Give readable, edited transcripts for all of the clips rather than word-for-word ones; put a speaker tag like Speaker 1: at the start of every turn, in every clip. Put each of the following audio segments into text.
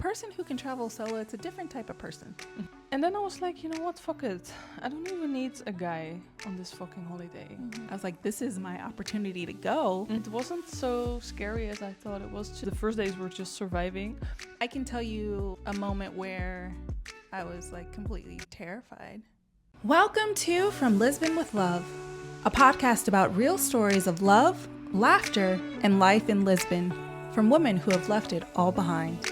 Speaker 1: person who can travel solo, it's a different type of person.
Speaker 2: And then I was like, you know what, fuck it. I don't even need a guy on this fucking holiday.
Speaker 1: I was like, this is my opportunity to go.
Speaker 2: It wasn't so scary as I thought it was. The first days were just surviving.
Speaker 1: I can tell you a moment where I was like completely terrified. Welcome to From Lisbon with Love, a podcast about real stories of love, laughter, and life in Lisbon from women who have left it all behind.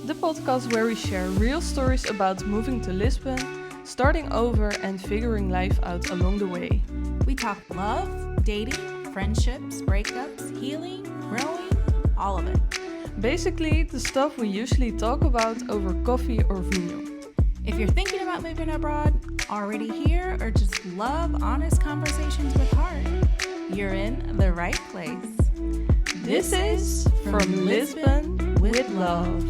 Speaker 2: The podcast where we share real stories about moving to Lisbon, starting over, and figuring life out along the way.
Speaker 1: We talk love, dating, friendships, breakups, healing, growing, all of it.
Speaker 2: Basically, the stuff we usually talk about over coffee or vinho.
Speaker 1: If you're thinking about moving abroad, already here, or just love honest conversations with heart, you're in the right place. This is From Lisbon with Love.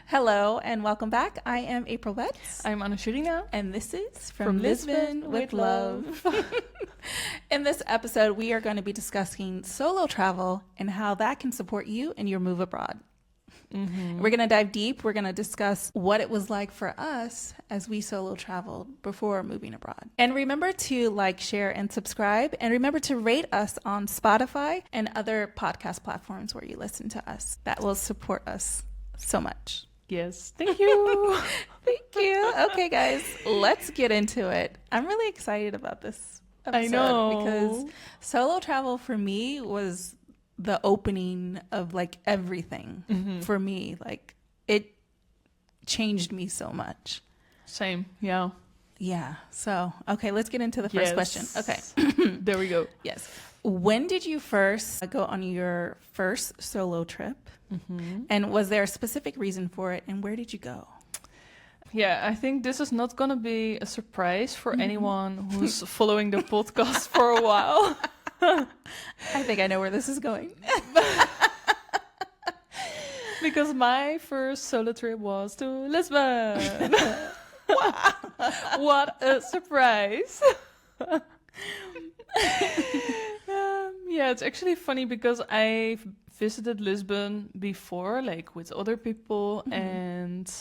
Speaker 1: Hello and welcome back. I am April Betts.
Speaker 2: I'm Anna Shurina.
Speaker 1: And this is From Lisbon with Love. In this episode, we are going to be discussing solo travel and how that can support you in your move abroad. We're going to dive deep. We're going to discuss what it was like for us as we solo traveled before moving abroad. And remember to like, share, and subscribe. And remember to rate us on Spotify and other podcast platforms where you listen to us. That will support us so much.
Speaker 2: Yes, thank you.
Speaker 1: Thank you. Okay, guys, let's get into it. I'm really excited about this episode.
Speaker 2: I know.
Speaker 1: Because solo travel for me was the opening of like everything for me. Like it changed me so much.
Speaker 2: Same, yeah.
Speaker 1: Yeah. So, okay, let's get into the first question. Okay.
Speaker 2: There we go.
Speaker 1: Yes. When did you first go on your first solo trip? And was there a specific reason for it? And where did you go?
Speaker 2: Yeah, I think this is not going to be a surprise for anyone who's following the podcast for a while.
Speaker 1: I think I know where this is going.
Speaker 2: Because my first solo trip was to Lisbon.
Speaker 1: Wow.
Speaker 2: What a surprise. Yeah, it's actually funny because I've visited Lisbon before, like with other people, and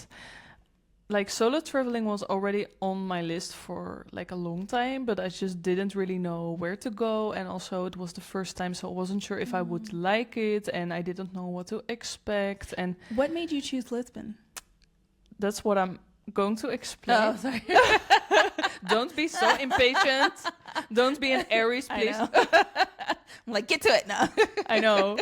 Speaker 2: like solo traveling was already on my list for like a long time, but I just didn't really know where to go, and also it was the first time, so I wasn't sure if I would like it, and I didn't know what to expect. And
Speaker 1: what made you choose Lisbon?
Speaker 2: that's what I'm going to explain.
Speaker 1: Oh, sorry.
Speaker 2: Don't be so impatient. Don't be an Aries, please.
Speaker 1: I know. I'm like, get to it now.
Speaker 2: I know.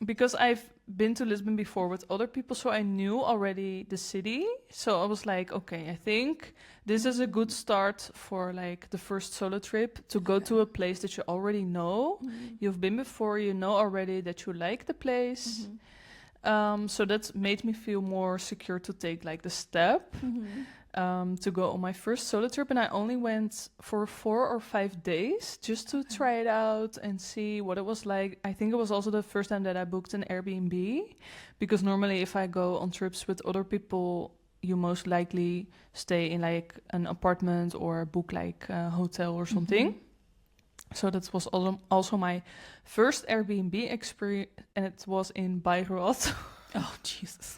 Speaker 2: Because I've been to Lisbon before with other people, so I knew already the city. So I was like, okay, I think this is a good start for like the first solo trip, to go to a place that you already know. You've been before, you know already that you like the place. So that made me feel more secure to take like the step to go on my first solo trip. And I only went for 4 or 5 days just to try it out and see what it was like. I think it was also the first time that I booked an Airbnb, because normally if I go on trips with other people, you most likely stay in like an apartment or book like a hotel or something. So that was also my first Airbnb experience, and it was in Bayreuth.
Speaker 1: Oh, Jesus.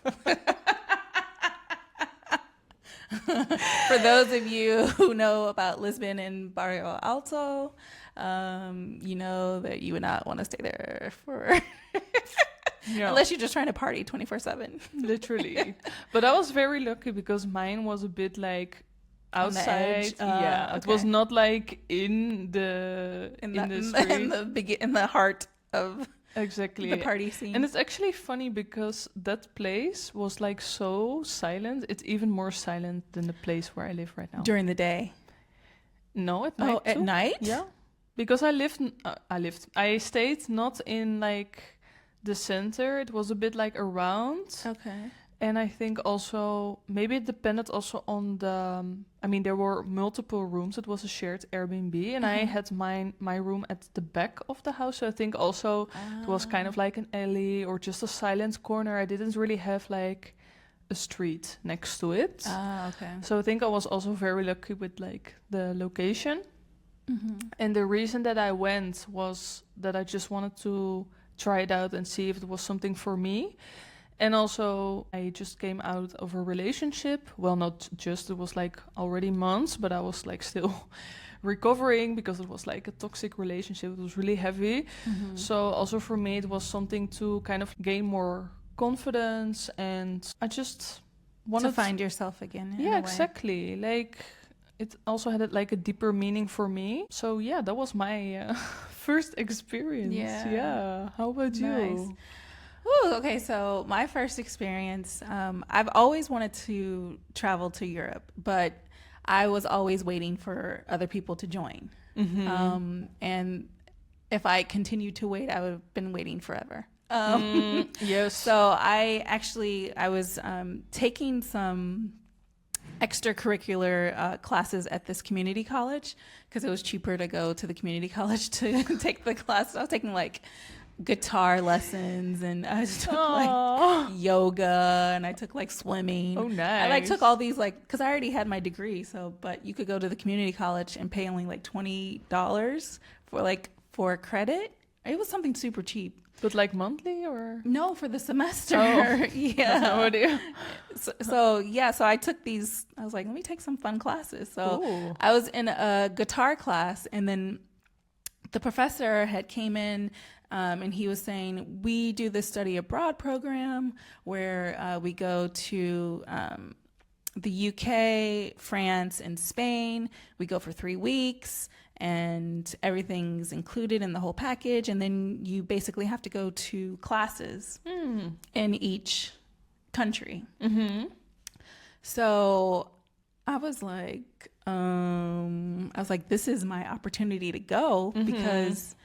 Speaker 1: For those of you who know about Lisbon and Barrio Alto, you know that you would not want to stay there for... Unless you're just trying to party 24/7.
Speaker 2: Literally. But I was very lucky because mine was a bit like... outside,
Speaker 1: okay.
Speaker 2: It was not like in the street.
Speaker 1: in the heart of
Speaker 2: exactly
Speaker 1: the party scene.
Speaker 2: And it's actually funny because that place was like so silent. It's even more silent than the place where I live right now.
Speaker 1: During the day?
Speaker 2: No, at night.
Speaker 1: Oh, at night?
Speaker 2: Yeah, because I stayed not in like the center. It was a bit like around.
Speaker 1: Okay.
Speaker 2: And I think also maybe it depended also on the. I mean, there were multiple rooms. It was a shared Airbnb, and I had my room at the back of the house. So I think also it was kind of like an alley or just a silent corner. I didn't really have like a street next to it.
Speaker 1: Okay.
Speaker 2: So I think I was also very lucky with like the location. And the reason that I went was that I just wanted to try it out and see if it was something for me. And also, I just came out of a relationship. Well, not just, it was like already months, but I was like still recovering because it was like a toxic relationship. It was really heavy. So also for me, it was something to kind of gain more confidence. And I just wanted
Speaker 1: to find yourself again.
Speaker 2: Yeah, exactly. Like, it also had like a deeper meaning for me. So yeah, that was my first experience. Yeah. How about you?
Speaker 1: Ooh, okay, so my first experience, I've always wanted to travel to Europe, but I was always waiting for other people to join. And if I continued to wait, I would have been waiting forever.
Speaker 2: Yes.
Speaker 1: So I was taking some extracurricular classes at this community college because it was cheaper to go to the community college to take the class. I was taking like guitar lessons, and I took like yoga, and I took like swimming.
Speaker 2: Oh, nice.
Speaker 1: I like took all these like because I already had my degree, but you could go to the community college and pay only like $20 for a credit. It was something super cheap.
Speaker 2: But like monthly or?
Speaker 1: No, for the semester.
Speaker 2: Oh.
Speaker 1: Yeah.
Speaker 2: No idea.
Speaker 1: So I took these. I was like, let me take some fun classes. So
Speaker 2: Ooh.
Speaker 1: I was in a guitar class, and then the professor had came in. And he was saying, we do this study abroad program where we go to the UK, France, and Spain. We go for 3 weeks, and everything's included in the whole package. And then you basically have to go to classes in each country. So I was like, this is my opportunity to go because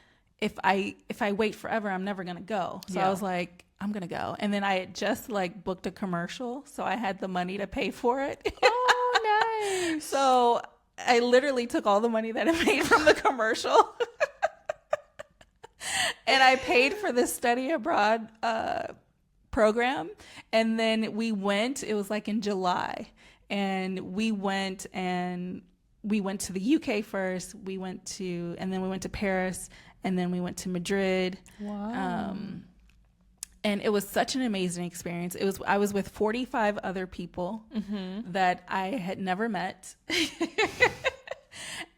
Speaker 1: if I wait forever, I'm never gonna go. So I was like, I'm gonna go. And then I had just like booked a commercial, so I had the money to pay for it.
Speaker 2: Oh, nice.
Speaker 1: So I literally took all the money that I made from the commercial and I paid for this study abroad program. And then we went, it was like in July, and we went to the UK first, and then we went to Paris, and then we went to Madrid.
Speaker 2: Wow.
Speaker 1: And it was such an amazing experience. I was with 45 other people that I had never met.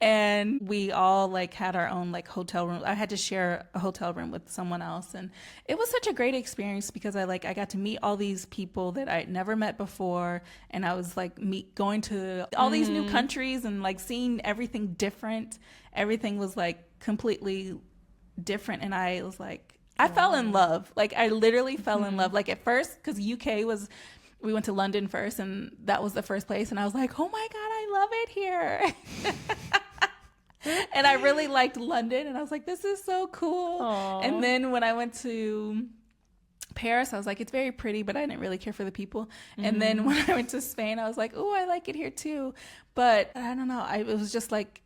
Speaker 1: And we all like had our own like hotel room. I had to share a hotel room with someone else, and it was such a great experience because I got to meet all these people that I'd never met before, and I was like going to all these new countries and like seeing everything different. Everything was like completely different, and I was like, I fell in love. Like I literally fell in love. Like at first, because we went to London first, and that was the first place, and I was like, oh my God, I love it here. And I really liked London, and I was like, this is so cool. Aww. And then when I went to Paris, I was like, it's very pretty, but I didn't really care for the people. And then when I went to Spain, I was like, oh, I like it here too. But I don't know. It was just like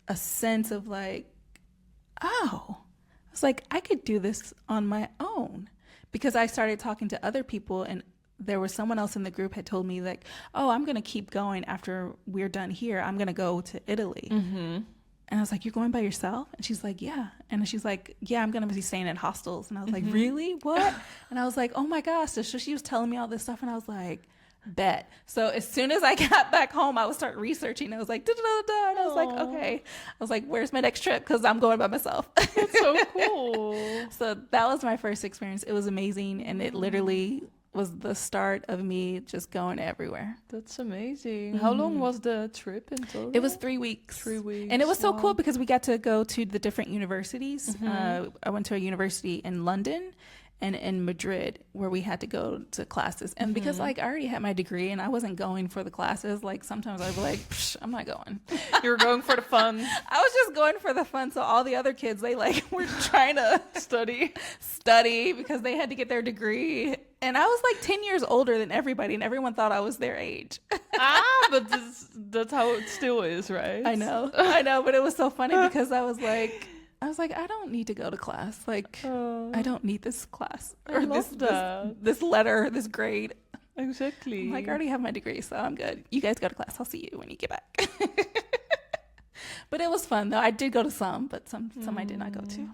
Speaker 1: a sense of like, oh, I was like, I could do this on my own, because I started talking to other people, and there was someone else in the group had told me like, oh, I'm going to keep going after we're done here. I'm going to go to Italy. And I was like, you're going by yourself? And she's like, yeah. And she's like, yeah, I'm going to be staying at hostels. And I was like, really? What? And I was like, oh my gosh. So she was telling me all this stuff, and I was like, bet. So as soon as I got back home, I would start researching. I was like, da-da-da-da. And I was like, okay. I was like, where's my next trip? Because I'm going by myself.
Speaker 2: That's so cool.
Speaker 1: So that was my first experience. It was amazing. And it literally was the start of me just going everywhere.
Speaker 2: That's amazing. How long was the trip in total?
Speaker 1: It was 3 weeks.
Speaker 2: 3 weeks.
Speaker 1: And it was so cool because we got to go to the different universities. I went to a university in London and in Madrid where we had to go to classes. And because like I already had my degree and I wasn't going for the classes, like sometimes I'd be like, I'm not going.
Speaker 2: You were going for the fun.
Speaker 1: I was just going for the fun. So all the other kids, they like were trying to study because they had to get their degree. And I was like 10 years older than everybody, and everyone thought I was their age.
Speaker 2: But that's how it still is, right?
Speaker 1: I know, but it was so funny because I was like, I don't need to go to class. Like, I don't need this class or this letter, this grade.
Speaker 2: Exactly.
Speaker 1: Like, I already have my degree, so I'm good. You guys go to class. I'll see you when you get back. But it was fun, though. I did go to some, but some I did not go to.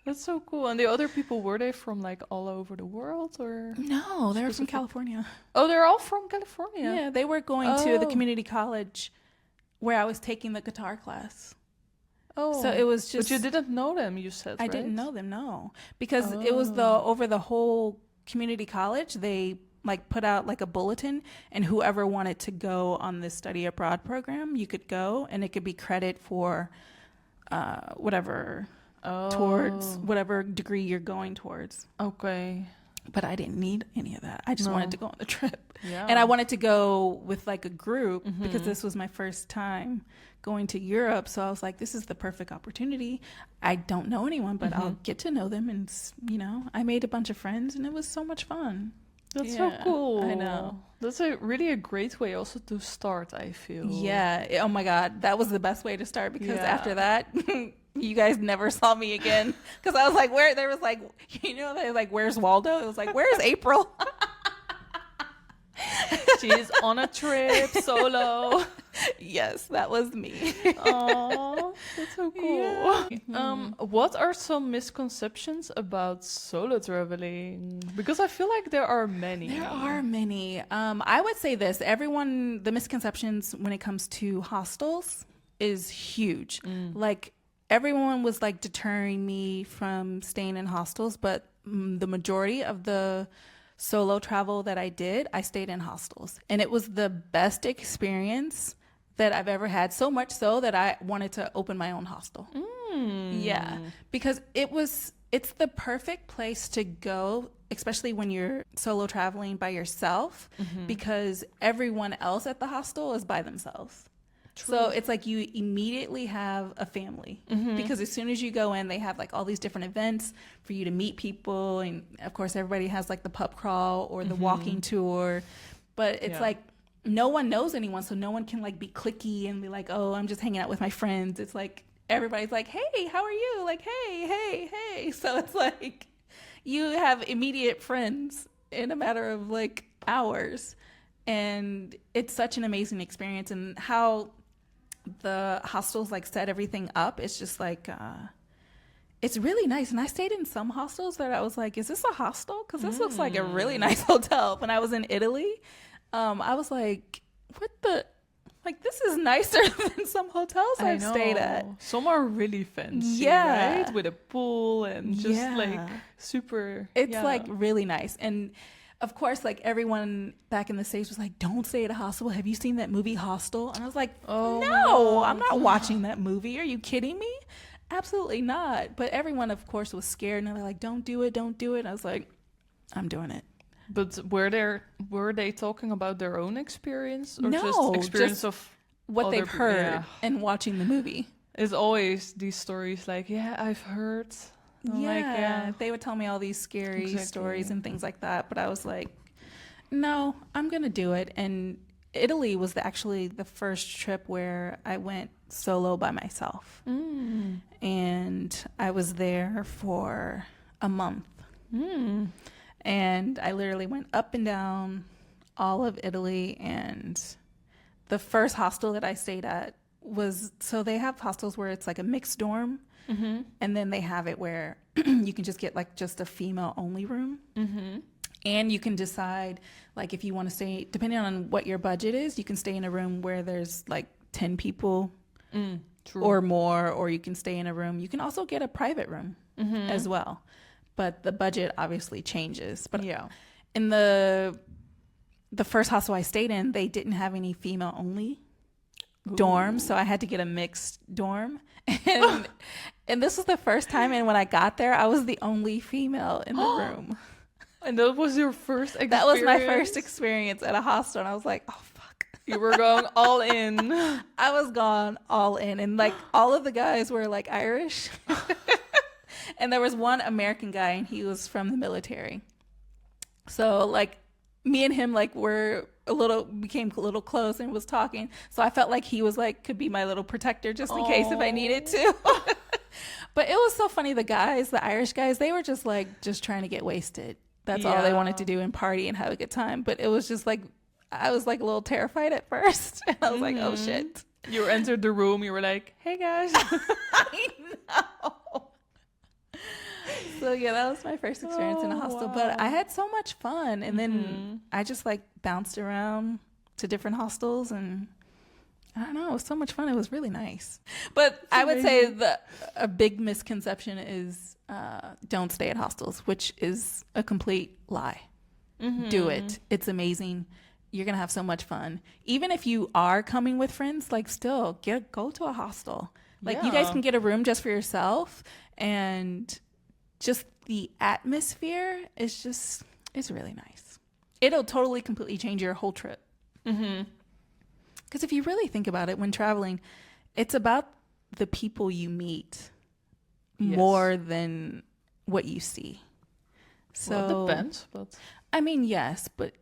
Speaker 2: That's so cool. And the other people, were they from like all over the world, or?
Speaker 1: No, they were from California.
Speaker 2: Oh, they're all from California.
Speaker 1: Yeah, they were going to the community college where I was taking the guitar class.
Speaker 2: Oh,
Speaker 1: so it was just.
Speaker 2: But you didn't know them, you said.
Speaker 1: I
Speaker 2: right?
Speaker 1: didn't know them, no, because it was over the whole community college. They like put out like a bulletin, and whoever wanted to go on this study abroad program, you could go, and it could be credit for whatever. Towards whatever degree you're going towards.
Speaker 2: Okay.
Speaker 1: But I didn't need any of that. I just wanted to go on the trip.
Speaker 2: Yeah.
Speaker 1: And I wanted to go with like a group because this was my first time going to Europe. So I was like, this is the perfect opportunity. I don't know anyone, but I'll get to know them. And, you know, I made a bunch of friends and it was so much fun.
Speaker 2: That's so cool.
Speaker 1: I know.
Speaker 2: That's really a great way also to start, I feel.
Speaker 1: Yeah. Oh my God. That was the best way to start because after that... You guys never saw me again because I was like, where? There was like, you know, they like, where's Waldo? It was like, where's April?
Speaker 2: She's on a trip solo.
Speaker 1: Yes, that was me.
Speaker 2: Oh, that's so cool. Yeah. What are some misconceptions about solo traveling? Because I feel like there are many.
Speaker 1: There are many. I would say this: the misconceptions when it comes to hostels is huge. Like. Everyone was like deterring me from staying in hostels, but the majority of the solo travel that I stayed in hostels. And it was the best experience that I've ever had, so much so that I wanted to open my own hostel. Yeah, because it's the perfect place to go, especially when you're solo traveling by yourself, because everyone else at the hostel is by themselves. True. So it's like you immediately have a family because as soon as you go in, they have like all these different events for you to meet people. And of course, everybody has like the pub crawl or the walking tour. But it's like no one knows anyone. So no one can like be cliquey and be like, oh, I'm just hanging out with my friends. It's like everybody's like, hey, how are you? Like, hey. So it's like you have immediate friends in a matter of like hours. And it's such an amazing experience. And how the hostels like set everything up, it's just like it's really nice. And I stayed in some hostels that I was like, is this a hostel? Because this looks like a really nice hotel. When I was in Italy, I was like, what the, like, this is nicer than some hotels I've stayed at.
Speaker 2: Some are really fancy, right? With a pool and just like super.
Speaker 1: It's like really nice. And of course, like everyone back in the States was like, don't stay at a hostel. Have you seen that movie Hostel? And I was like, no, I'm not watching that movie. Are you kidding me? Absolutely not. But everyone, of course, was scared. And they're like, don't do it. And I was like, I'm doing it.
Speaker 2: But were they talking about their own experience? Or
Speaker 1: no,
Speaker 2: just experience of
Speaker 1: what they've heard and watching the movie.
Speaker 2: It's always these stories like, I've heard...
Speaker 1: They would tell me all these scary stories and things like that, but I was like, no, I'm gonna do it. And Italy was actually the first trip where I went solo by myself, and I was there for a month, and I literally went up and down all of Italy. And the first hostel that I stayed at was, so they have hostels where it's like a mixed dorm. And then they have it where you can just get like just a female only room. And you can decide like if you want to stay, depending on what your budget is, you can stay in a room where there's like 10 people or more, or you can stay in a room. You can also get a private room as well. But the budget obviously changes. But in the first hostel I stayed in, they didn't have any female only dorms, so I had to get a mixed dorm. And this was the first time, and when I got there, I was the only female in the room.
Speaker 2: And that was your first experience?
Speaker 1: That was my first experience at a hostel, and I was like, oh, fuck.
Speaker 2: You were going all in.
Speaker 1: I was gone all in, and like all of the guys were like Irish. And there was one American guy, and he was from the military. So like me and him like became a little close and was talking. So I felt like he was like could be my little protector just in case if I needed to. But it was so funny. The guys, the Irish guys, they were just like just trying to get wasted. That's all they wanted to do and party and have a good time. But it was just like I was like a little terrified at first. And I was like, oh shit.
Speaker 2: You entered the room, you were like, hey guys.
Speaker 1: I know. So yeah, that was my first experience in a hostel.
Speaker 2: Wow.
Speaker 1: But I had so much fun. And then I just like bounced around to different hostels and I don't know, it was so much fun. It was really nice. But I would say a big misconception is don't stay at hostels, which is a complete lie. Do it. It's amazing. You're going to have so much fun. Even if you are coming with friends, like still go to a hostel. Like you guys can get a room just for yourself and just the atmosphere is really nice. It'll totally completely change your whole trip. Because if you really think about it, when traveling, it's about the people you meet more than what you see. So
Speaker 2: well, it depends, but
Speaker 1: I mean, yes, but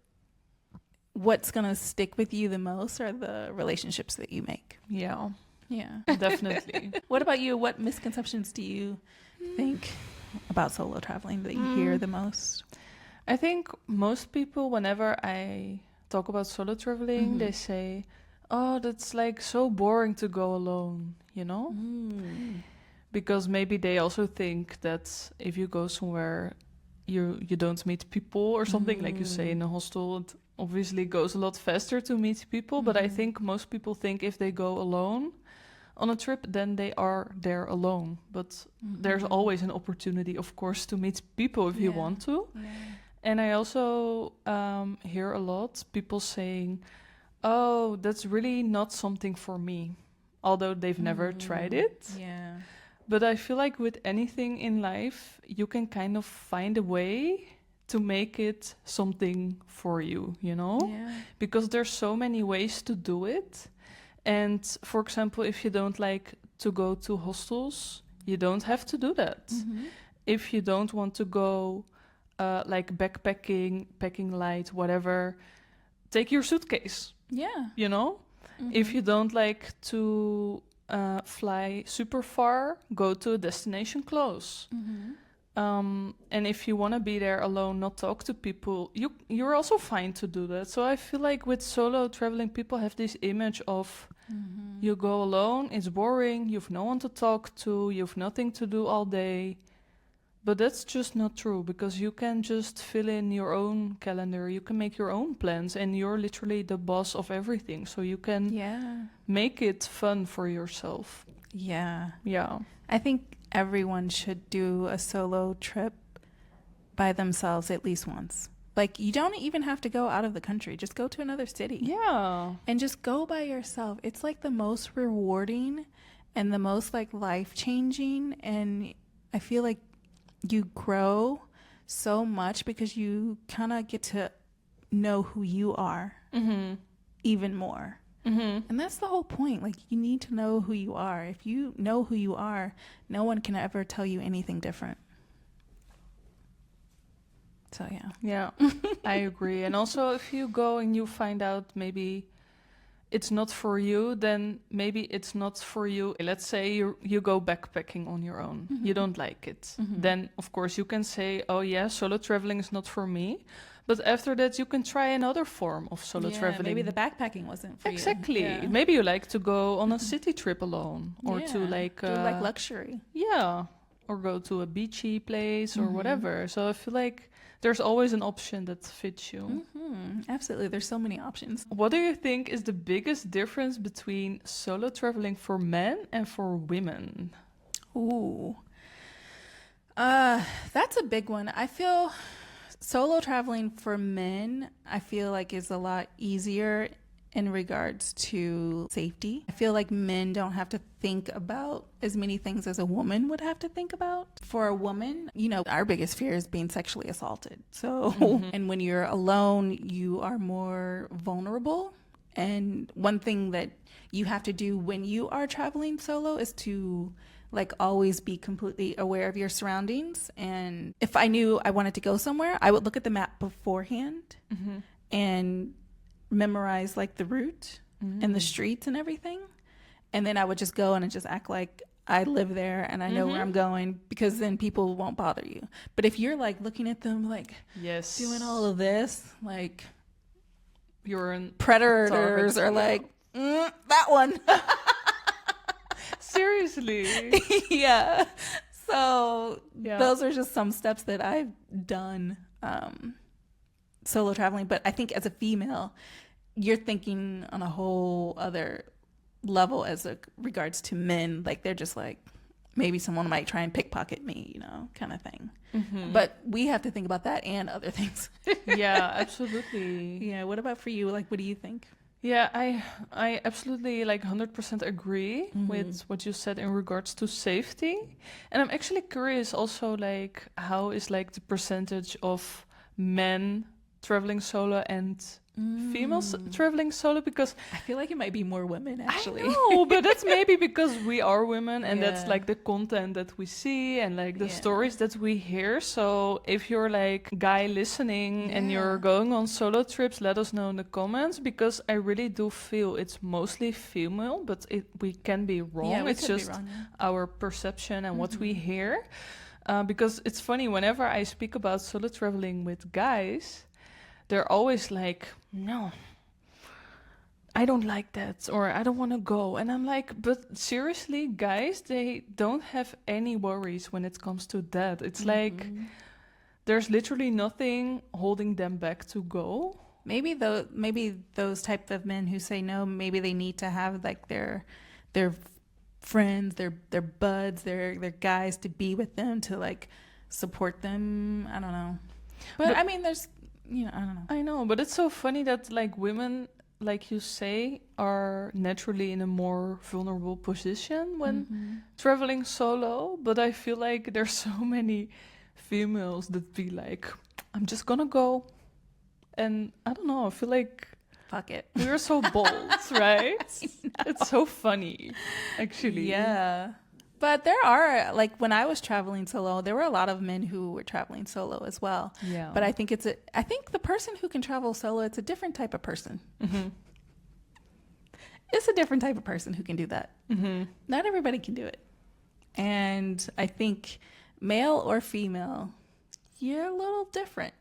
Speaker 1: what's going to stick with you the most are the relationships that you make.
Speaker 2: yeah,
Speaker 1: Definitely. What about you? What misconceptions do you think about solo traveling that you hear the most?
Speaker 2: I think most people, whenever I talk about solo traveling, they say, oh, that's like so boring to go alone, you know? Because maybe they also think that if you go somewhere, you don't meet people or something, like you say in a hostel, it obviously goes a lot faster to meet people. But I think most people think if they go alone on a trip, then they are there alone. But there's always an opportunity, of course, to meet people if you want to. And I also hear a lot people saying, oh, that's really not something for me, although they've never tried it.
Speaker 1: Yeah.
Speaker 2: But I feel like with anything in life, you can kind of find a way to make it something for you, you know?
Speaker 1: Yeah.
Speaker 2: Because there's so many ways to do it. And for example, if you don't like to go to hostels, you don't have to do that. If you don't want to go like backpacking, packing light, whatever, take your suitcase.
Speaker 1: Yeah.
Speaker 2: You know? If you don't like to fly super far, go to a destination close. And if you want to be there alone, not talk to people, you're also fine to do that. So I feel like with solo traveling, people have this image of you go alone, it's boring, you've no one to talk to, you've nothing to do all day. But that's just not true, because you can just fill in your own calendar, you can make your own plans, and you're literally the boss of everything. So you can make it fun for yourself.
Speaker 1: Yeah.
Speaker 2: Yeah.
Speaker 1: I think everyone should do a solo trip by themselves at least once. Like, you don't even have to go out of the country. Just go to another city.
Speaker 2: Yeah.
Speaker 1: And just go by yourself. It's like the most rewarding and the most like life-changing. And I feel like you grow so much because you kind of get to know who you are even more. And that's the whole point. Like, you need to know who you are. If you know who you are, no one can ever tell you anything different. So, yeah.
Speaker 2: Yeah, I agree. And also, if you go and you find out maybe it's not for you, then maybe it's not for you. Let's say you go backpacking on your own. You don't like it. Then, of course, you can say, oh, yeah, solo traveling is not for me. But after that, you can try another form of solo traveling.
Speaker 1: Maybe the backpacking wasn't for
Speaker 2: exactly.
Speaker 1: you. Exactly. Yeah.
Speaker 2: Maybe you like to go on a city trip alone, or to like
Speaker 1: do like luxury.
Speaker 2: Yeah, or go to a beachy place or whatever. So I feel like there's always an option that fits you.
Speaker 1: Absolutely. There's so many options.
Speaker 2: What do you think is the biggest difference between solo traveling for men and for women?
Speaker 1: Ooh. That's a big one. I feel solo traveling for men, I feel like is a lot easier in regards to safety. I feel like men don't have to think about as many things as a woman would have to think about. For a woman, you know, our biggest fear is being sexually assaulted. So, and when you're alone, you are more vulnerable. And one thing that you have to do when you are traveling solo is to like always be completely aware of your surroundings. And if I knew I wanted to go somewhere, I would look at the map beforehand and memorize like the route and the streets and everything. And then I would just go and just act like I live there and I know where I'm going, because then people won't bother you. But if you're like looking at them like doing all of this, like
Speaker 2: you're in
Speaker 1: predators are like, that one.
Speaker 2: Seriously.
Speaker 1: Yeah. So those are just some steps that I've done solo traveling. But I think as a female, you're thinking on a whole other level as regards to men. Like they're just like, maybe someone might try and pickpocket me, you know, kind of thing. But we have to think about that and other things.
Speaker 2: Yeah, absolutely.
Speaker 1: Yeah. What about for you? Like, what do you think?
Speaker 2: Yeah, I absolutely like 100% agree with what you said in regards to safety. And I'm actually curious also, like, how is like the percentage of men traveling solo and females traveling solo? Because
Speaker 1: I feel like it might be more women, actually.
Speaker 2: I know, but that's maybe because we are women and that's like the content that we see and like the stories that we hear. So if you're like guy listening and you're going on solo trips, let us know in the comments, because I really do feel it's mostly female, but we can be wrong.
Speaker 1: Yeah,
Speaker 2: it's just our perception and what we hear. Because it's funny, whenever I speak about solo traveling with guys, they're always like, no, I don't like that, or I don't want to go. And I'm like, but seriously, guys, they don't have any worries when it comes to that. It's like there's literally nothing holding them back to go.
Speaker 1: Maybe those type of men who say no, maybe they need to have like their friends, their buds, their guys to be with them, to like support them. I don't know. But I mean, there's, you know, I don't know.
Speaker 2: I know, but it's so funny that like women, like you say, are naturally in a more vulnerable position when traveling solo. But I feel like there's so many females that be like, I'm just gonna go. And I don't know, I feel like
Speaker 1: fuck it.
Speaker 2: We're so bold, right? It's so funny, actually.
Speaker 1: Yeah. But there are, like, when I was traveling solo, there were a lot of men who were traveling solo as well.
Speaker 2: Yeah.
Speaker 1: But I think I think the person who can travel solo, it's a different type of person. It's a different type of person who can do that. Not everybody can do it. And I think male or female, you're a little different.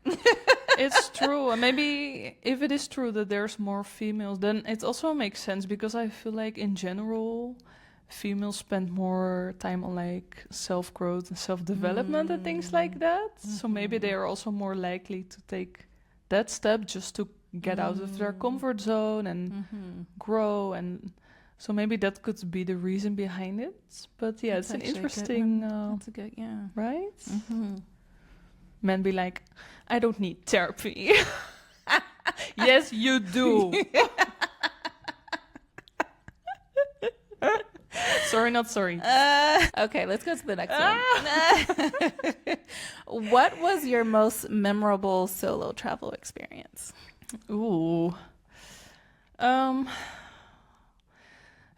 Speaker 2: It's true. And maybe if it is true that there's more females, then it also makes sense, because I feel like in general, females spend more time on like self-growth and self-development and things like that. So maybe they are also more likely to take that step just to get out of their comfort zone and grow. And so maybe that could be the reason behind it. But yeah,
Speaker 1: That's
Speaker 2: it's an
Speaker 1: actually
Speaker 2: interesting...
Speaker 1: that's a good,
Speaker 2: right? Men be like, I don't need therapy. Yes, you do. Sorry, not sorry.
Speaker 1: Okay, let's go to the next one. What was your most memorable solo travel experience?
Speaker 2: Ooh. I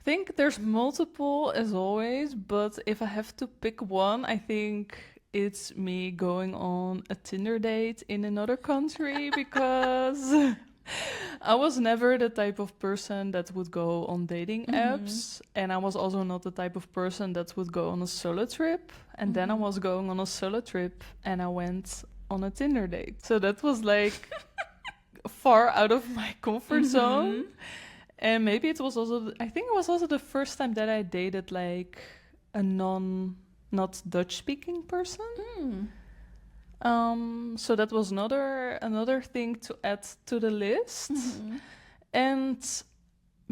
Speaker 2: think there's multiple as always, but if I have to pick one, I think it's me going on a Tinder date in another country, because I was never the type of person that would go on dating apps, and I was also not the type of person that would go on a solo trip. And then I was going on a solo trip and I went on a Tinder date. So that was like far out of my comfort zone. And maybe it was also, I think it was also the first time that I dated like a not Dutch speaking person. So that was another thing to add to the list. And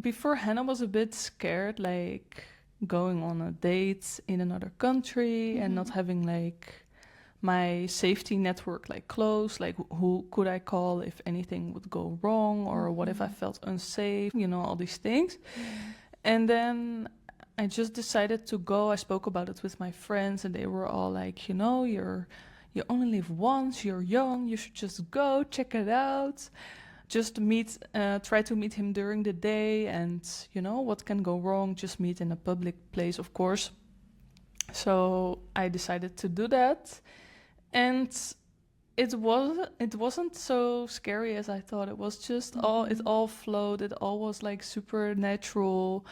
Speaker 2: beforehand I was a bit scared, like going on a date in another country and not having like my safety network like close, like who could I call if anything would go wrong, or what if I felt unsafe, you know, all these things. And then I just decided to go. I spoke about it with my friends and they were all like, you know, you only live once, you're young, you should just go, check it out. Just try to meet him during the day, and, you know, what can go wrong, just meet in a public place, of course. So I decided to do that, and it wasn't so scary as I thought. It was just it all flowed. It all was like super natural,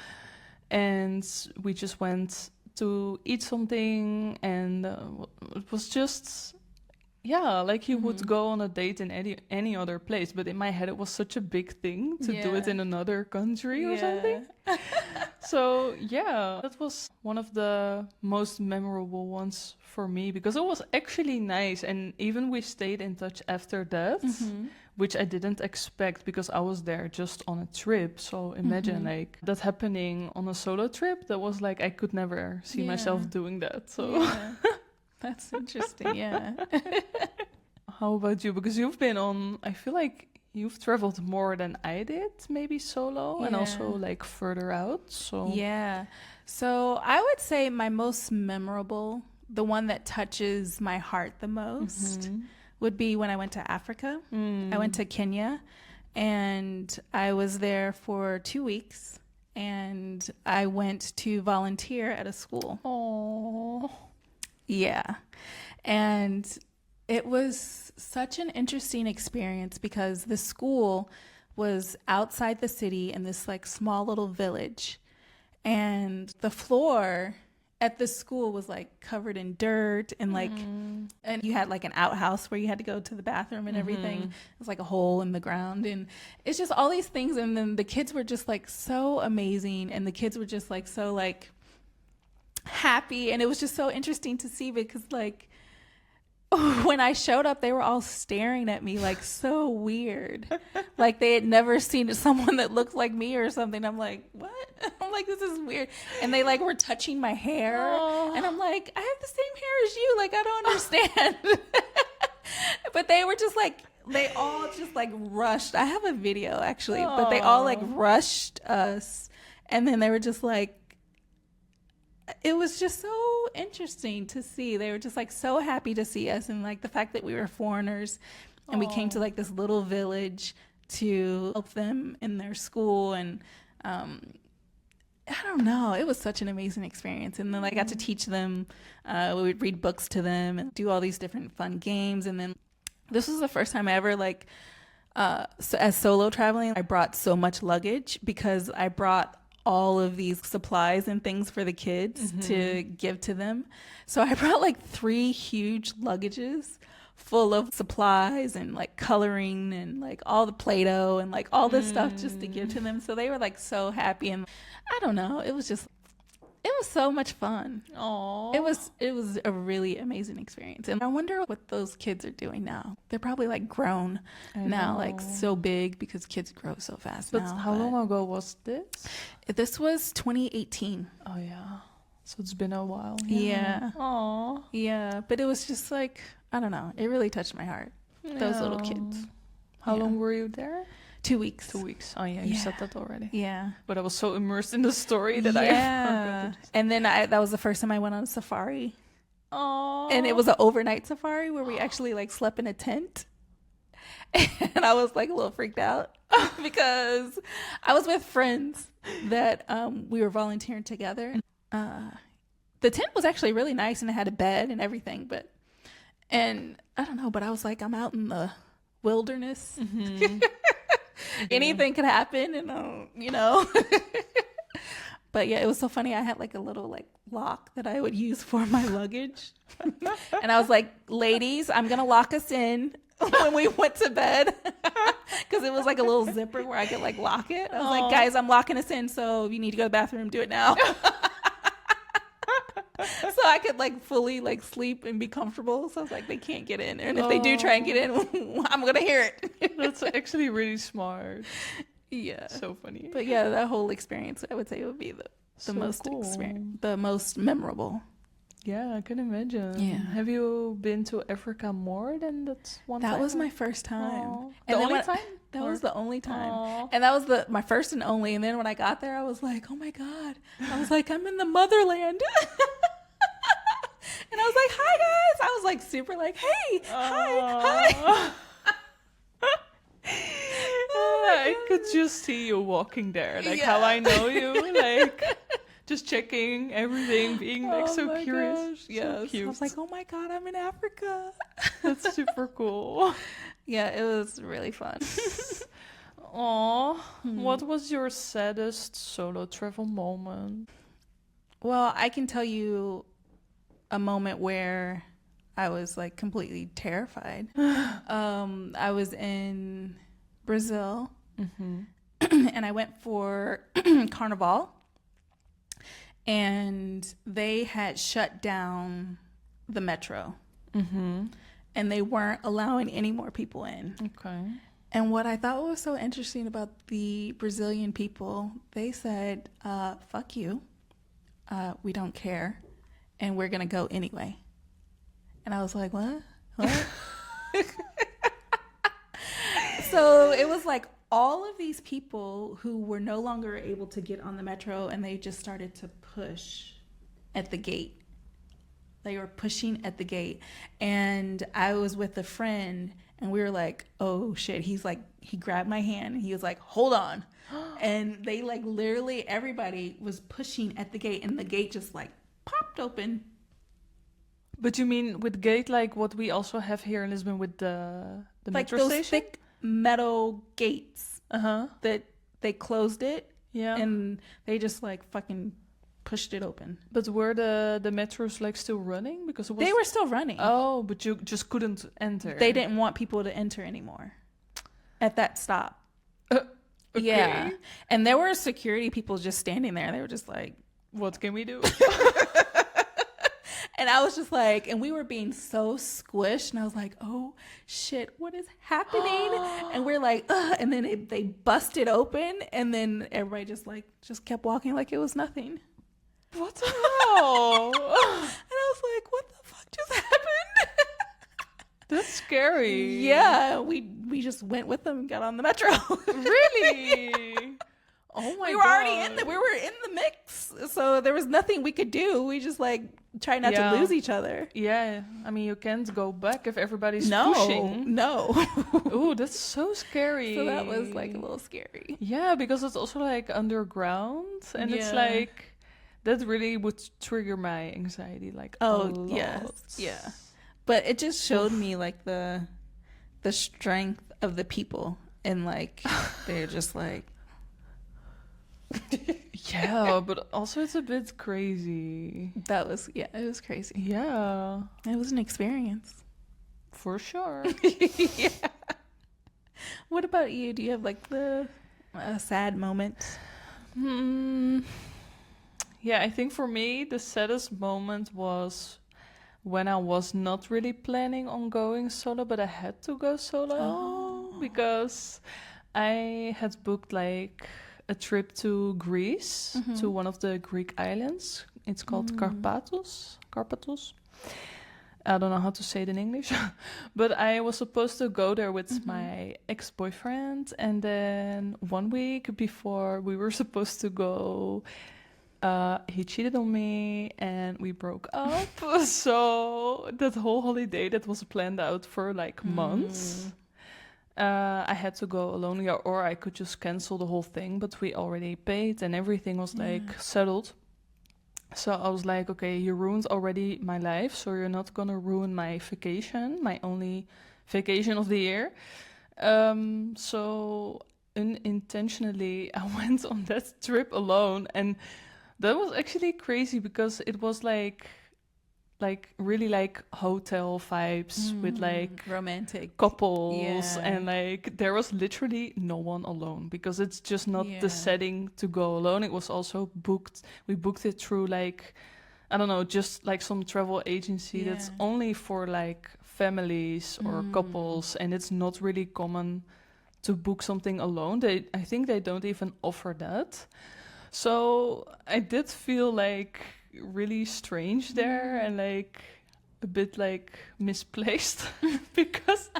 Speaker 2: and we just went to eat something, and it was just, yeah, like you would go on a date in any other place, but in my head it was such a big thing to do it in another country or something. So yeah, that was one of the most memorable ones for me, because it was actually nice, and even we stayed in touch after that, which I didn't expect because I was there just on a trip. So imagine like that happening on a solo trip. That was like I could never see myself doing that. So
Speaker 1: That's interesting. Yeah.
Speaker 2: how about you? Because you've been on, I feel like you've traveled more than I did, maybe solo, and also like further out. So
Speaker 1: yeah. So I would say my most memorable, the one that touches my heart the most, would be when I went to Africa. I went to Kenya, and I was there for 2 weeks, and I went to volunteer at a school.
Speaker 2: oh,
Speaker 1: Yeah. And it was such an interesting experience because the school was outside the city in this like small little village. And the floor at the school was like covered in dirt and like, and you had like an outhouse where you had to go to the bathroom and everything. It was like a hole in the ground, and it's just all these things. And then the kids were just like so amazing, and the kids were just like so like happy, and it was just so interesting to see because like when I showed up, they were all staring at me like so weird, like they had never seen someone that looked like me or something. I'm like, what? I'm like, this is weird. And they like were touching my hair, and I'm like, I have the same hair as you, like I don't understand. But they were just like, they all just like rushed. I have a video actually, but they all like rushed us, and then they were just like, it was just so interesting to see. They were just like so happy to see us, and like the fact that we were foreigners and we came to like this little village to help them in their school. And I don't know, it was such an amazing experience. And then I got to teach them, we would read books to them and do all these different fun games. And then this was the first time I ever like so as solo traveling, I brought so much luggage because I brought all of these supplies and things for the kids to give to them. So I brought like 3 huge luggages full of supplies and like coloring and like all the Play-Doh and like all this stuff just to give to them. So they were like so happy, and I don't know, it was so much fun.
Speaker 2: oh,
Speaker 1: It was a really amazing experience. And I wonder what those kids are doing now. They're probably like grown now, like so big, because kids grow so fast
Speaker 2: But
Speaker 1: now.
Speaker 2: how long ago was this?
Speaker 1: This was 2018.
Speaker 2: Oh yeah, so it's been a while.
Speaker 1: Yeah.
Speaker 2: Oh,
Speaker 1: Yeah. But it was just like, I don't know, it really touched my heart. Those little kids.
Speaker 2: How long were you there?
Speaker 1: 2 weeks.
Speaker 2: 2 weeks. Oh yeah, you said that already.
Speaker 1: Yeah.
Speaker 2: But I was so immersed in the story that I forgot.
Speaker 1: And then that was the first time I went on a safari.
Speaker 2: Oh.
Speaker 1: And it was an overnight safari where we actually like slept in a tent. And I was like a little freaked out because I was with friends that we were volunteering together. The tent was actually really nice, and it had a bed and everything, and I don't know, but I was like, I'm out in the wilderness. Anything could happen, and you know. But yeah, it was so funny. I had like a little like lock that I would use for my luggage. And I was like, ladies, I'm going to lock us in when we went to bed. Because it was like a little zipper where I could like lock it. I was like, guys, I'm locking us in. So if you need to go to the bathroom, do it now. So I could like fully like sleep and be comfortable. So I was like, they can't get in. And if they do try and get in, I'm going to hear it.
Speaker 2: That's actually really smart.
Speaker 1: Yeah.
Speaker 2: So funny.
Speaker 1: But yeah, that whole experience, I would say, would be the
Speaker 2: So
Speaker 1: most
Speaker 2: cool.
Speaker 1: the most memorable.
Speaker 2: Yeah, I can imagine.
Speaker 1: Yeah.
Speaker 2: Have you been to Africa more than that one time?
Speaker 1: That was my first time.
Speaker 2: Aw.
Speaker 1: And
Speaker 2: The
Speaker 1: then
Speaker 2: only
Speaker 1: when-
Speaker 2: time?
Speaker 1: That
Speaker 2: Or-
Speaker 1: was the only time.
Speaker 2: Aw.
Speaker 1: And that was my first and only. And then when I got there, I was like, oh my God. I was like, I'm in the motherland. And I was like, hi guys. I was like super like, hey, hi.
Speaker 2: I could just see you walking there, like how I know you, like just checking everything, being like so
Speaker 1: my
Speaker 2: curious.
Speaker 1: gosh,
Speaker 2: So
Speaker 1: yes.
Speaker 2: cute.
Speaker 1: I was like, oh my God, I'm in Africa.
Speaker 2: That's super cool.
Speaker 1: Yeah, it was really fun.
Speaker 2: Aw, what was your saddest solo travel moment?
Speaker 1: Well, I can tell you a moment where I was like completely terrified. I was in Brazil and I went for Carnival, and they had shut down the metro and they weren't allowing any more people in.
Speaker 2: Okay.
Speaker 1: And what I thought was so interesting about the Brazilian people, they said, fuck you. We don't care. And we're going to go anyway. And I was like, what? So it was like all of these people who were no longer able to get on the metro, and they just started to push at the gate. They were pushing at the gate. And I was with a friend, and we were like, oh shit. He's like, he grabbed my hand and he was like, hold on. And they like literally everybody was pushing at the gate, and the gate just like popped open.
Speaker 2: But you mean with gate like what we also have here in Lisbon with the
Speaker 1: Like
Speaker 2: metro
Speaker 1: those
Speaker 2: station?
Speaker 1: thick metal gates
Speaker 2: Uh-huh.
Speaker 1: that they closed it,
Speaker 2: Yeah.
Speaker 1: and they just like fucking pushed it open.
Speaker 2: But were the metros like still running? Because it was...
Speaker 1: They were still running.
Speaker 2: Oh, but you just couldn't enter.
Speaker 1: They didn't want people to enter anymore at that stop.
Speaker 2: Okay.
Speaker 1: Yeah. And there were security people just standing there. They were just like,
Speaker 2: What can we do?
Speaker 1: and I was just like, and we were being so squished, and I was like, oh shit, what is happening? And we're like, ugh. And then they busted open, and then everybody just kept walking like it was nothing.
Speaker 2: What the hell?
Speaker 1: And I was like, what the fuck just happened?
Speaker 2: That's scary.
Speaker 1: Yeah, we just went with them and got on the metro.
Speaker 2: Really? Oh my god.
Speaker 1: We were already in we were in the mix, so there was nothing we could do. We just like try not to lose each other.
Speaker 2: Yeah, I mean you can't go back if everybody's
Speaker 1: No,
Speaker 2: pushing.
Speaker 1: no.
Speaker 2: Ooh, that's so scary.
Speaker 1: So that was like a little scary.
Speaker 2: Yeah, because it's also like underground, and it's
Speaker 1: Yeah.
Speaker 2: like that really would trigger my anxiety. Like a
Speaker 1: Oh
Speaker 2: lot.
Speaker 1: yes, yeah. But it just showed me like the strength of the people, and like they're just like.
Speaker 2: Yeah, but also it's a bit crazy.
Speaker 1: That was it was crazy.
Speaker 2: Yeah,
Speaker 1: It was an experience.
Speaker 2: for sure.
Speaker 1: Yeah. What about you? Do you have like the sad moment?
Speaker 2: Yeah, I think for me the saddest moment was when I was not really planning on going solo, but I had to go solo because I had booked like a trip to Greece, to one of the Greek islands. It's called Karpathos. I don't know how to say it in English, but I was supposed to go there with my ex-boyfriend, and then 1 week before we were supposed to go, he cheated on me and we broke up. So that whole holiday that was planned out for like months, I had to go alone, or I could just cancel the whole thing, but we already paid and everything was like settled. So I was like, okay, you ruined already my life, so you're not gonna ruin my vacation, my only vacation of the year. So unintentionally, I went on that trip alone, and that was actually crazy because it was like really like hotel vibes with like
Speaker 1: romantic
Speaker 2: couples, and like there was literally no one alone because it's just not the setting to go alone. It was also booked. We booked it through like, I don't know, just like some travel agency that's only for like families or couples, and it's not really common to book something alone. I think they don't even offer that. So I did feel like really strange there and like a bit like misplaced because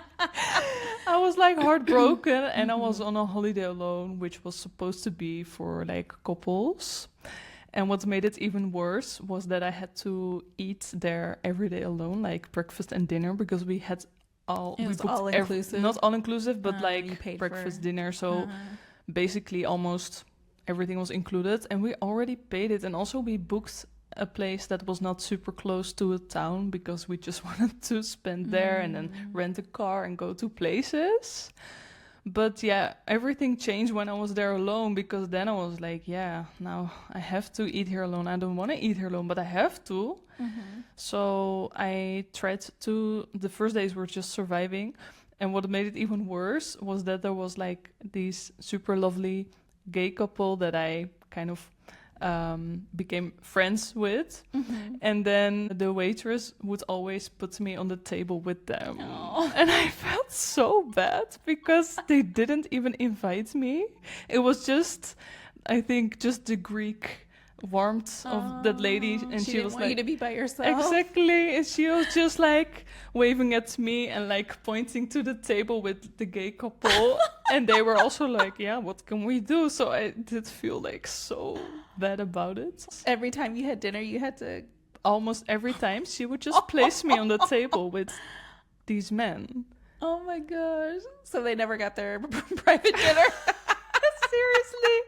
Speaker 2: I was like heartbroken and I was on a holiday alone, which was supposed to be for like couples. And what made it even worse was that I had to eat there every day alone, like breakfast and dinner, because we had we booked
Speaker 1: all inclusive.
Speaker 2: not all inclusive, but
Speaker 1: You
Speaker 2: like
Speaker 1: paid
Speaker 2: breakfast,
Speaker 1: for-
Speaker 2: dinner. So basically almost everything was included, and we already paid it. And also we booked a place that was not super close to a town because we just wanted to spend there and then rent a car and go to places. But yeah, everything changed when I was there alone, because then I was like, yeah, now I have to eat here alone. I don't want to eat here alone, but I have to. So I tried to, the first days were just surviving. And what made it even worse was that there was like these super lovely gay couple that I kind of became friends with. And then the waitress would always put me on the table with them. And I felt so bad because they didn't even invite me. It was just, I think, just the Greek warmth of that lady, and she was
Speaker 1: want
Speaker 2: like,
Speaker 1: you to be by yourself.
Speaker 2: exactly, and she was just like waving at me and like pointing to the table with the gay couple. And they were also like, yeah, what can we do? So I did feel like so bad about it.
Speaker 1: Every time you had dinner, you had to...
Speaker 2: Almost every time she would just place me on the table with these men.
Speaker 1: Oh my gosh. So they never got their private dinner?
Speaker 2: Seriously,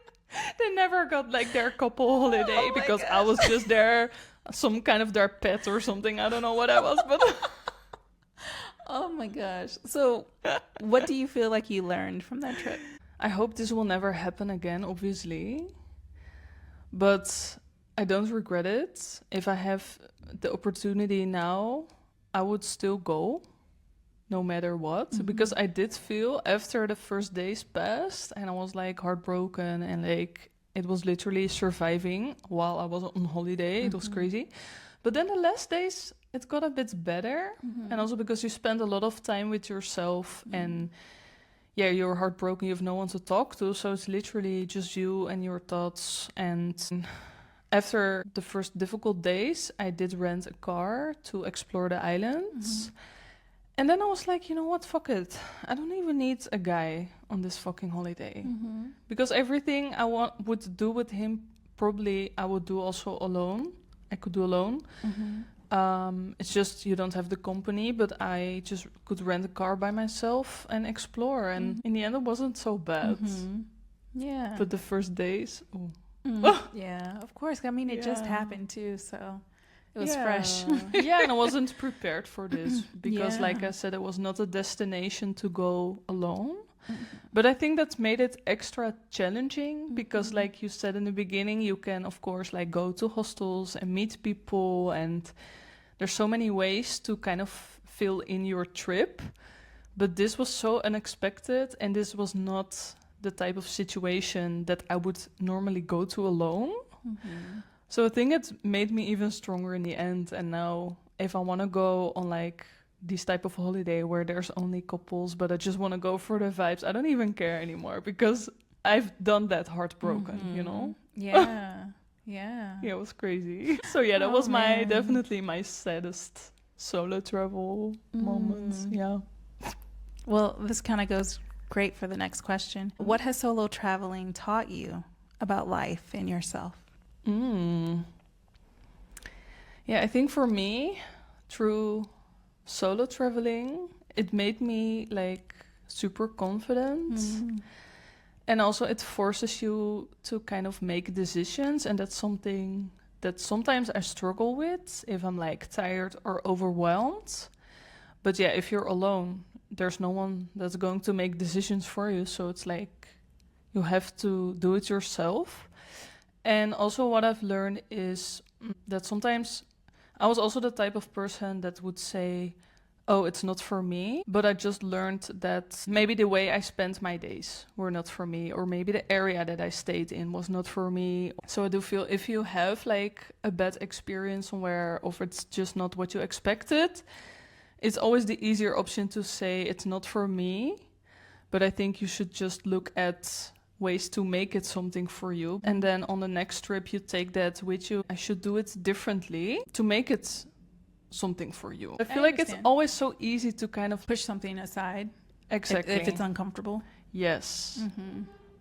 Speaker 2: they never got like their couple holiday because I was just there, some kind of their pet or something. I don't know what I was, but
Speaker 1: Oh my gosh. So what do you feel like you learned from that trip?
Speaker 2: I hope this will never happen again, obviously. But I don't regret it. If I have the opportunity now, I would still go, no matter what. Because I did feel after the first days passed and I was like heartbroken and like it was literally surviving while I was on holiday. It was crazy. But then the last days, it got a bit better. And also because you spend a lot of time with yourself and yeah, you're heartbroken, you have no one to talk to. So it's literally just you and your thoughts. And after the first difficult days, I did rent a car to explore the islands. And then I was like, you know what, fuck it. I don't even need a guy on this fucking holiday. Because everything I would do with him, probably I would do also alone. I could do alone. It's just you don't have the company, but I just could rent a car by myself and explore. And in the end, it wasn't so bad.
Speaker 1: Yeah.
Speaker 2: But the first days,
Speaker 1: Yeah, of course. I mean, it just happened too, so it was
Speaker 2: yeah.
Speaker 1: fresh.
Speaker 2: Yeah, and I wasn't prepared for this because,
Speaker 1: Yeah.
Speaker 2: like I said, it was not a destination to go alone. But I think that's made it extra challenging because, like you said in the beginning, you can, of course, like go to hostels and meet people, and there's so many ways to kind of fill in your trip. But this was so unexpected, and this was not the type of situation that I would normally go to alone. So I think it made me even stronger in the end. And now if I want to go on like this type of holiday where there's only couples, but I just want to go for the vibes, I don't even care anymore because I've done that heartbroken, you know?
Speaker 1: Yeah. Yeah.
Speaker 2: Yeah, it was crazy. So yeah, that
Speaker 1: Oh,
Speaker 2: was
Speaker 1: man.
Speaker 2: definitely my saddest solo travel moment. Yeah.
Speaker 1: Well, this kind of goes great for the next question. What has solo traveling taught you about life and yourself?
Speaker 2: Yeah, I think for me, through solo traveling, it made me like super confident. And also it forces you to kind of make decisions, and that's something that sometimes I struggle with if I'm like tired or overwhelmed. But yeah, if you're alone, there's no one that's going to make decisions for you, so it's like you have to do it yourself. And also what I've learned is that sometimes I was also the type of person that would say, oh, it's not for me. But I just learned that maybe the way I spent my days were not for me, or maybe the area that I stayed in was not for me. So I do feel if you have like a bad experience somewhere, or if it's just not what you expected, it's always the easier option to say it's not for me. But I think you should just look at ways to make it something for you. And then on the next trip, you take that with you. I should do it differently to make it something for you. I feel like it's
Speaker 1: understand.
Speaker 2: always so easy to kind of
Speaker 1: Push something aside
Speaker 2: exactly
Speaker 1: if it's uncomfortable.
Speaker 2: yes.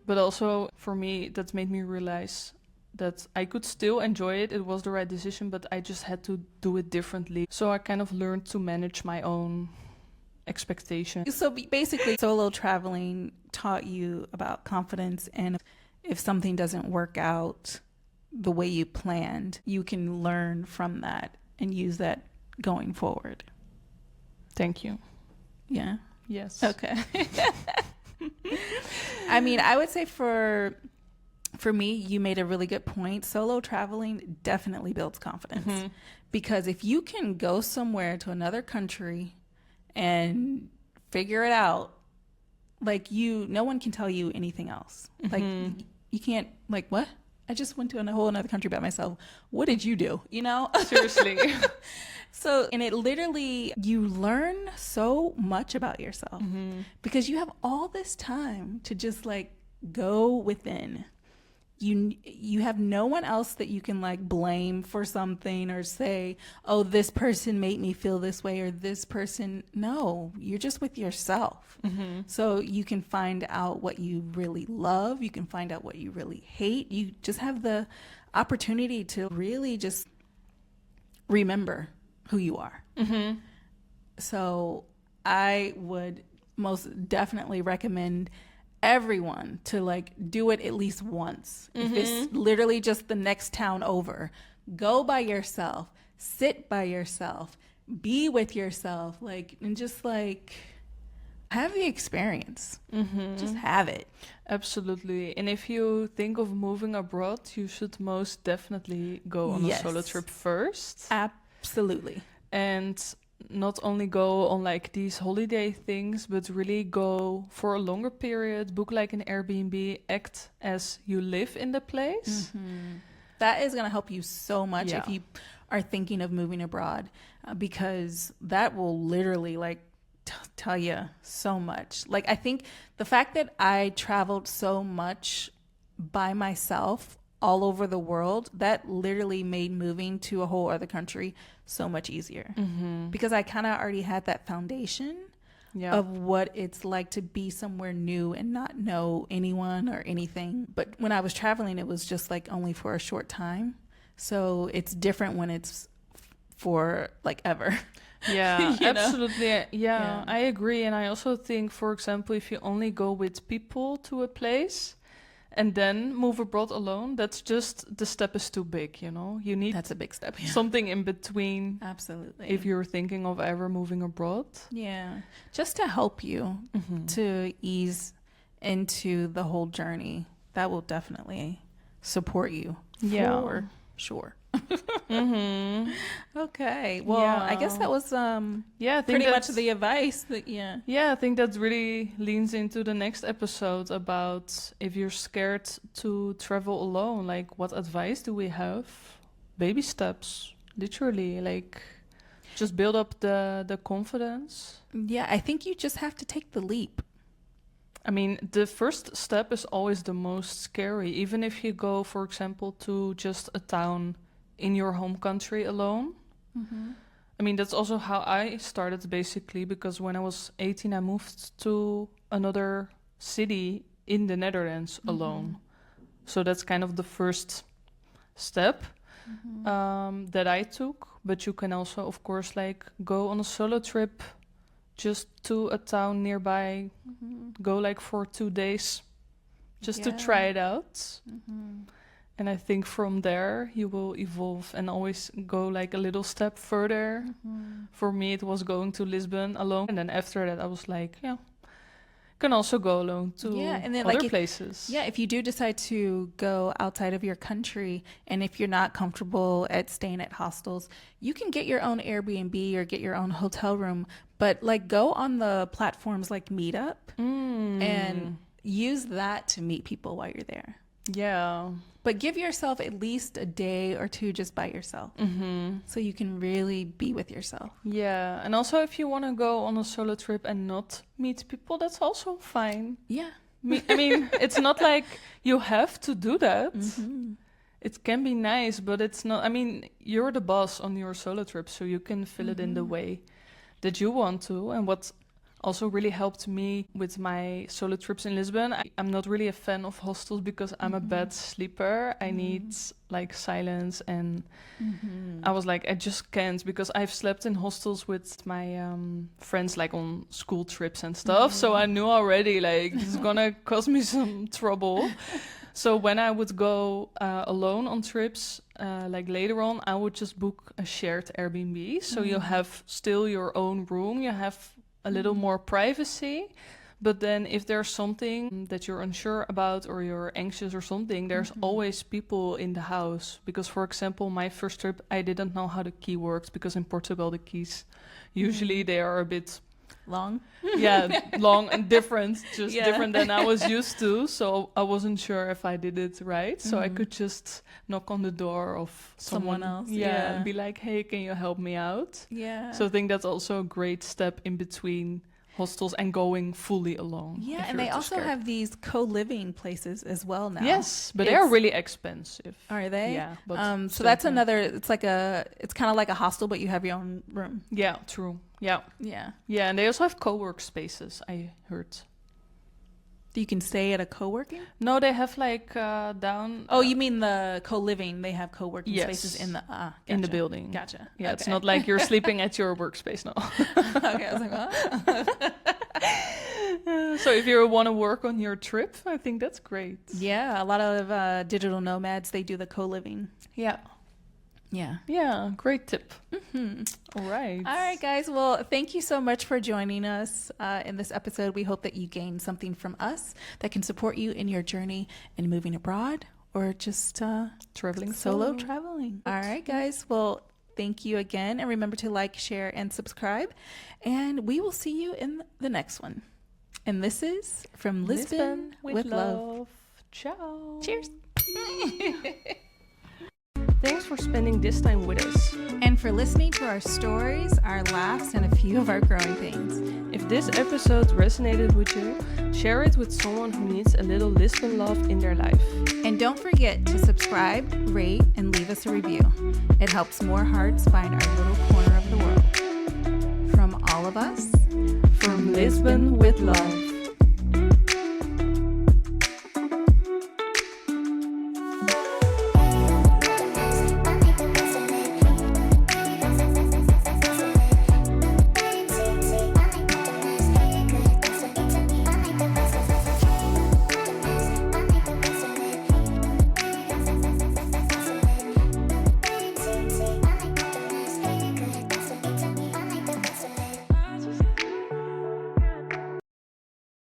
Speaker 2: But also for me, that made me realize that I could still enjoy it. It was the right decision, but I just had to do it differently. So I kind of learned to manage my own expectations.
Speaker 1: So basically, solo traveling taught you about confidence and if something doesn't work out the way you planned, you can learn from that and use that going forward.
Speaker 2: Thank you.
Speaker 1: Yeah.
Speaker 2: Yes.
Speaker 1: Okay. I mean, I would say for me, you made a really good point. Solo traveling definitely builds confidence. Because if you can go somewhere to another country and figure it out, like no one can tell you anything else. Like you can't, like, what? I just went to a whole another country by myself. What did you do? You know?
Speaker 2: Seriously.
Speaker 1: So, and it literally, you learn so much about yourself because you have all this time to just like go within. You have no one else that you can like blame for something or say, oh, this person made me feel this way, or this person. No, you're just with yourself. So you can find out what you really love. You can find out what you really hate. You just have the opportunity to really just remember who you are. So I would most definitely recommend everyone to like do it at least once. If it's literally just the next town over, go by yourself, sit by yourself, be with yourself, like, and just like have the experience. Just have it.
Speaker 2: Absolutely. And if you think of moving abroad, you should most definitely go on a solo trip first.
Speaker 1: Absolutely.
Speaker 2: And not only go on like these holiday things, but really go for a longer period, book like an Airbnb, act as you live in the place.
Speaker 1: That is going to help you so much if you are thinking of moving abroad, because that will literally like tell you so much. Like, I think the fact that I traveled so much by myself all over the world, that literally made moving to a whole other country so much easier, because I kind of already had that foundation of what it's like to be somewhere new and not know anyone or anything. But when I was traveling, it was just like only for a short time. So it's different when it's for like ever.
Speaker 2: Yeah, absolutely. Yeah, I agree. And I also think, for example, if you only go with people to a place and then move abroad alone, that's just, the step is too big, you know? You need
Speaker 1: That's a big step.
Speaker 2: something in between.
Speaker 1: Absolutely.
Speaker 2: If you're thinking of ever moving abroad.
Speaker 1: Yeah. Just to help you to ease into the whole journey. That will definitely support you. For sure. Okay. Well, I guess that was
Speaker 2: I think
Speaker 1: pretty much the advice that
Speaker 2: I think that really leans into the next episode about if you're scared to travel alone, like what advice do we have? Baby steps, literally, like just build up the confidence.
Speaker 1: Yeah, I think you just have to take the leap.
Speaker 2: I mean, the first step is always the most scary, even if you go, for example, to just a town in your home country alone. I mean, that's also how I started, basically, because when I was 18, I moved to another city in the Netherlands alone. So that's kind of the first step that I took. But you can also, of course, like go on a solo trip just to a town nearby, go like for 2 days just to try it out. And I think from there you will evolve and always go like a little step further. For me, it was going to Lisbon alone. And then after that, I was like, can also go alone to
Speaker 1: and then
Speaker 2: other
Speaker 1: like
Speaker 2: places.
Speaker 1: If you do decide to go outside of your country, and if you're not comfortable at staying at hostels, you can get your own Airbnb or get your own hotel room. But like go on the platforms like Meetup and use that to meet people while you're there.
Speaker 2: Yeah.
Speaker 1: But give yourself at least a day or two just by yourself, so you can really be with yourself.
Speaker 2: Yeah, and also if you want to go on a solo trip and not meet people, that's also fine.
Speaker 1: Yeah.
Speaker 2: I mean, it's not like you have to do that. It can be nice, but it's not. I mean, you're the boss on your solo trip, so you can fill it in the way that you want to. And what also really helped me with my solo trips in Lisbon, I'm not really a fan of hostels because I'm a bad sleeper. I need like silence, and I was like, I just can't, because I've slept in hostels with my friends like on school trips and stuff. So I knew already like this is gonna cause me some trouble. So when I would go alone on trips, like later on, I would just book a shared Airbnb. So you have still your own room, you have a little more privacy. But then if there's something that you're unsure about or you're anxious or something, there's always people in the house. Because, for example, my first trip, I didn't know how the key works because in Portugal, the keys, usually they are a bit...
Speaker 1: Long?
Speaker 2: long and different, just different than I was used to. So I wasn't sure if I did it right. So I could just knock on the door of
Speaker 1: Someone else.
Speaker 2: And be like, hey, can you help me out?
Speaker 1: Yeah.
Speaker 2: So I think that's also a great step in between hostels and going fully alone.
Speaker 1: Yeah, and they also have these co-living places as well now.
Speaker 2: Yes, but they are really expensive.
Speaker 1: Are they?
Speaker 2: Yeah. But
Speaker 1: so that's another, it's kind of like a hostel, but you have your own room.
Speaker 2: Yeah, true. Yeah.
Speaker 1: Yeah.
Speaker 2: Yeah, and they also have co-work spaces, I heard.
Speaker 1: You can stay at a co-working?
Speaker 2: No, they have like down...
Speaker 1: Oh, you mean the co-living? They have co-working spaces in the... Gotcha.
Speaker 2: In the building.
Speaker 1: Gotcha.
Speaker 2: Yeah, it's not like you're sleeping at your workspace, no.
Speaker 1: Okay, I was like, what?
Speaker 2: So if you want to work on your trip, I think that's great.
Speaker 1: Yeah, a lot of digital nomads, they do the co-living.
Speaker 2: Yeah.
Speaker 1: Yeah.
Speaker 2: Yeah, great tip. All right.
Speaker 1: All right, guys. Well, thank you so much for joining us in this episode. We hope that you gained something from us that can support you in your journey in moving abroad or just
Speaker 2: traveling
Speaker 1: solo traveling. All right, guys. Well, thank you again. And remember to like, share, and subscribe. And we will see you in the next one. And this is From Lisbon with Love.
Speaker 2: Ciao.
Speaker 1: Cheers.
Speaker 2: Thanks for spending this time with us.
Speaker 1: And for listening to our stories, our laughs, and a few of our growing pains.
Speaker 2: If this episode resonated with you, share it with someone who needs a little Lisbon love in their life.
Speaker 1: And don't forget to subscribe, rate, and leave us a review. It helps more hearts find our little corner of the world. From all of us,
Speaker 2: From Lisbon with Love.